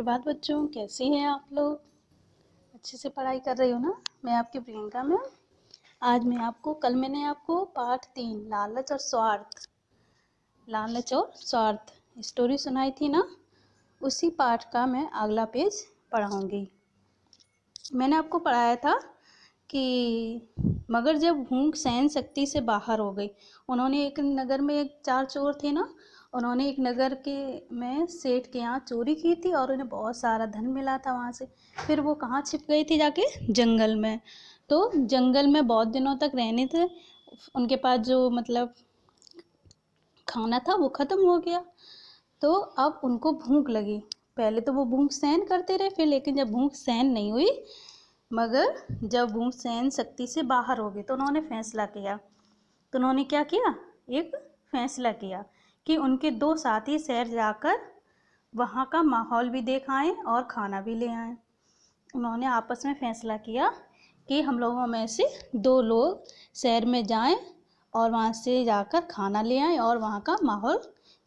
सुप्रभात बच्चों, कैसे हैं आप लोग? अच्छे से पढ़ाई कर रही हो ना? मैं आपकी प्रियंका मैम। आज कल मैंने आपको पाठ 3 लालच और स्वार्थ स्टोरी सुनाई थी ना। उसी पाठ का मैं अगला पेज पढ़ाऊंगी। मैंने आपको पढ़ाया था कि मगर जब भूख सहन शक्ति से बाहर हो गई, उन्होंने एक नगर में एक 4 चोर थे ना। उन्होंने एक नगर के में सेठ के यहाँ चोरी की थी और उन्हें बहुत सारा धन मिला था वहाँ से। फिर वो कहाँ छिप गई थी? जाके जंगल में। तो जंगल में बहुत दिनों तक रहने थे। उनके पास जो मतलब खाना था वो ख़त्म हो गया। तो अब उनको भूख लगी। पहले तो वो भूख सहन करते रहे, फिर लेकिन जब भूख सहन नहीं हुई, मगर जब भूख सहन शक्ति से बाहर हो गई, तो उन्होंने फैसला किया। तो उन्होंने क्या किया? एक फैसला किया कि उनके 2 साथी शहर जाकर वहाँ का माहौल भी देख आएँ और खाना भी ले आएँ। उन्होंने आपस में फैसला किया कि हम लोगों में से 2 लोग शहर में जाएं और वहाँ से जाकर खाना ले आएँ और वहाँ का माहौल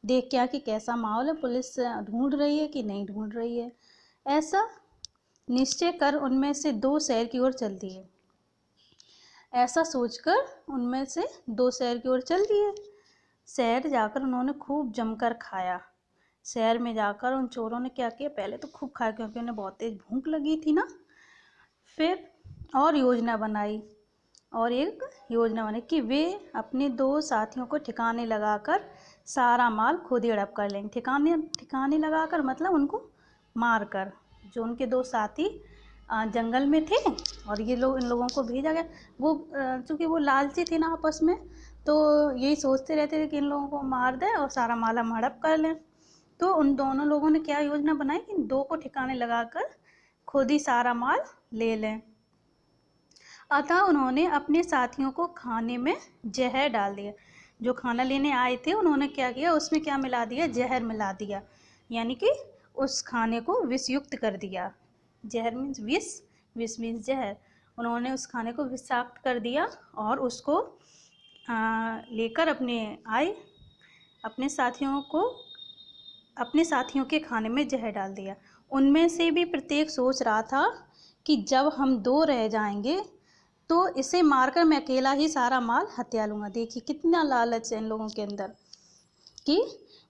देख के कि कैसा माहौल है, पुलिस ढूंढ रही है कि नहीं ढूंढ रही है। ऐसा निश्चय कर उनमें से 2 शहर की ओर चल दिए। ऐसा सोचकर उनमें से 2 शहर की ओर चल दिए। शहर जाकर उन्होंने खूब जमकर खाया। शहर में जाकर उन चोरों ने क्या किया? पहले तो खूब खाया क्योंकि उन्हें बहुत तेज भूख लगी थी ना। फिर और योजना बनाई कि वे अपने 2 साथियों को ठिकाने लगाकर सारा माल खुद ही हड़प कर लेंगे। ठिकाने लगाकर मतलब उनको मार कर। जो उनके 2 साथी जंगल में थे और इन लोगों को भेजा गया। वो चूँकि वो लालची थे ना आपस में, तो यही सोचते रहते थे कि इन लोगों को मार दें और सारा माल हम हड़प कर लें। तो उन दोनों लोगों ने क्या योजना बनाई कि 2 को ठिकाने लगाकर खुद ही सारा माल ले लें। अतः उन्होंने अपने साथियों को खाने में जहर डाल दिया। जो खाना लेने आए थे उन्होंने क्या किया? उसमें क्या मिला दिया? जहर मिला दिया। यानी कि उस खाने को विषयुक्त कर दिया। जहर मीन्स विष, विष मीन्स जहर। उन्होंने उस खाने को विषाक्त कर दिया और उसको लेकर अपने साथियों के खाने में जहर डाल दिया। उनमें से भी प्रत्येक सोच रहा था कि जब हम 2 रह जाएंगे तो इसे मारकर मैं अकेला ही सारा माल हत्या लूँगा। देखिए कितना लालच है इन लोगों के अंदर कि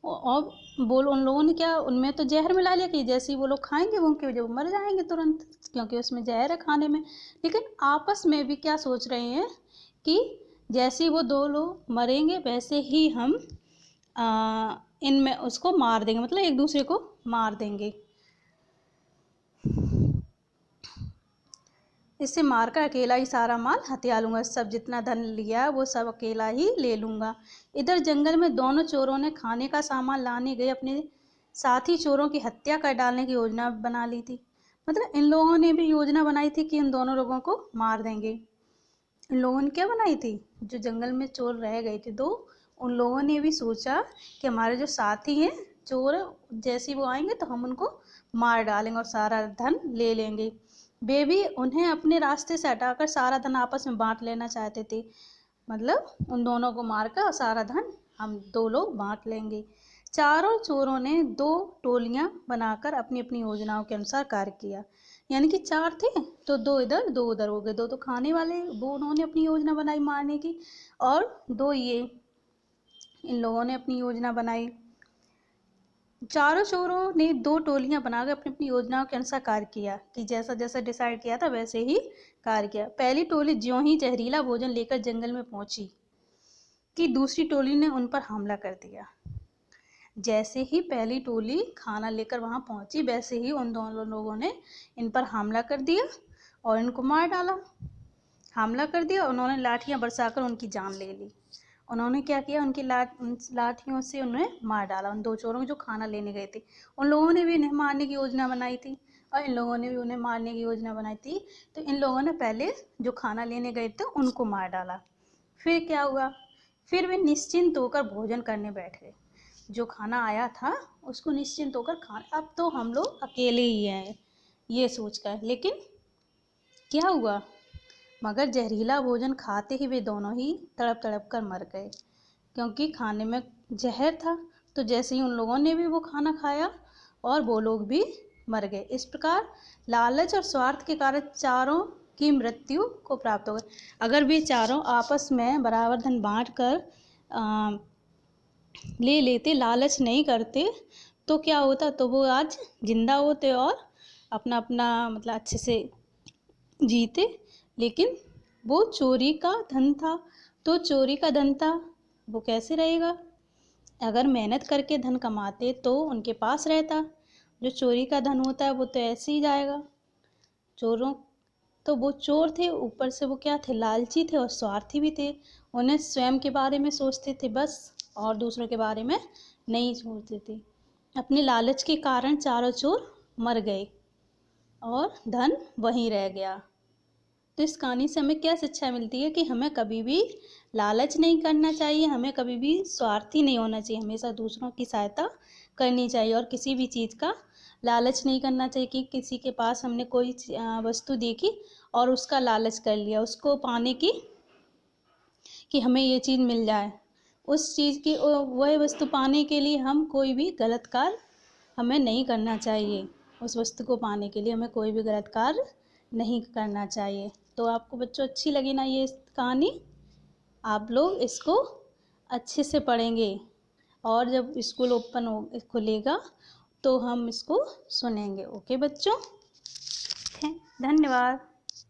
और उन लोगों ने क्या, उनमें तो जहर मिला लिया कि जैसे ही वो लोग खाएंगे वो मर जाएंगे तुरंत, क्योंकि उसमें जहर है खाने में। लेकिन आपस में भी क्या सोच रहे हैं कि जैसे ही वो 2 लोग मरेंगे वैसे ही हम इनमें उसको मार देंगे, मतलब एक दूसरे को मार देंगे। इसे मारकर अकेला ही सारा माल हथिया लूँगा। सब जितना धन लिया वो सब अकेला ही ले लूँगा। इधर जंगल में दोनों चोरों ने खाने का सामान लाने गए अपने साथी चोरों की हत्या कर डालने की योजना बना ली थी। मतलब इन लोगों ने भी योजना बनाई थी कि इन दोनों लोगों को मार देंगे। इन लोगों ने क्या बनाई थी? जो जंगल में चोर रह गए थे 2, उन लोगों ने भी सोचा कि हमारे जो साथी हैं चोर, जैसे वो आएंगे तो हम उनको मार डालेंगे और सारा धन ले लेंगे। वे भी उन्हें अपने रास्ते से हटाकर सारा धन आपस में बांट लेना चाहते थे। मतलब उन दोनों को मारकर और सारा धन हम 2 लोग बांट लेंगे। चारों चोरों ने 2 टोलियां बनाकर अपनी अपनी योजनाओं के अनुसार कार्य किया। यानी कि 4 थे तो 2 इधर 2 उधर हो गए। 2 तो खाने वाले, वो उन्होंने अपनी योजना बनाई मारने की, और 2 ये इन लोगों ने अपनी योजना बनाई। चारों चोरों ने 2 टोलियां बनाकर अपनी अपनी योजनाओं के अनुसार कार्य किया कि जैसा जैसा डिसाइड किया था वैसे ही कार्य किया। पहली टोली ज्यों ही जहरीला भोजन लेकर जंगल में पहुंची कि दूसरी टोली ने उन पर हमला कर दिया। जैसे ही पहली टोली खाना लेकर वहां पहुंची वैसे ही उन दोनों लोगों ने इन पर हमला कर दिया और इनको मार डाला। हमला कर दिया, उन्होंने लाठियां बरसाकर उनकी जान ले ली। उन्होंने क्या किया? उनकी लाठियों से उन्हें मार डाला। उन 2 चोरों को जो खाना लेने गए थे, उन लोगों ने भी इन्हें मारने की योजना बनाई थी और इन लोगों ने भी उन्हें मारने की योजना बनाई थी। तो इन लोगों ने पहले जो खाना लेने गए थे उनको मार डाला। फिर क्या हुआ? फिर वे निश्चिंत होकर भोजन करने बैठ गए। जो खाना आया था उसको निश्चिंत होकर अब तो हम लोग अकेले ही हैं ये सोचकर। लेकिन क्या हुआ? मगर जहरीला भोजन खाते ही वे दोनों ही तड़प तड़प कर मर गए, क्योंकि खाने में जहर था। तो जैसे ही उन लोगों ने भी वो खाना खाया और वो लोग भी मर गए। इस प्रकार लालच और स्वार्थ के कारण चारों की मृत्यु को प्राप्त हो गई। अगर वे चारों आपस में बराबर धन बांट कर ले लेते, लालच नहीं करते, तो क्या होता, तो वो आज जिंदा होते और अपना अपना मतलब अच्छे से जीते। लेकिन वो चोरी का धन था, तो चोरी का धन था वो कैसे रहेगा? अगर मेहनत करके धन कमाते तो उनके पास रहता। जो चोरी का धन होता है वो तो ऐसे ही जाएगा। चोरों तो वो चोर थे, ऊपर से वो क्या थे, लालची थे और स्वार्थी भी थे। उन्हें स्वयं के बारे में सोचते थे बस, और दूसरों के बारे में नहीं सोचते थे। अपने लालच के कारण चारों चोर मर गए और धन वहीं रह गया। तो इस कहानी से हमें क्या शिक्षा मिलती है कि हमें कभी भी लालच नहीं करना चाहिए, हमें कभी भी स्वार्थी नहीं होना चाहिए, हमेशा दूसरों की सहायता करनी चाहिए और किसी भी चीज़ का लालच नहीं करना चाहिए कि किसी के पास हमने कोई वस्तु देखी और उसका लालच कर लिया उसको पाने की, कि हमें ये चीज़ मिल जाए। उस चीज़ की वह वस्तु पाने के लिए हम कोई भी गलत कार्य हमें नहीं करना चाहिए। उस वस्तु को पाने के लिए हमें कोई भी गलत कार्य नहीं करना चाहिए। तो आपको बच्चों अच्छी लगी ना ये कहानी? आप लोग इसको अच्छे से पढ़ेंगे और जब स्कूल ओपन खुलेगा तो हम इसको सुनेंगे। ओके बच्चों, धन्यवाद।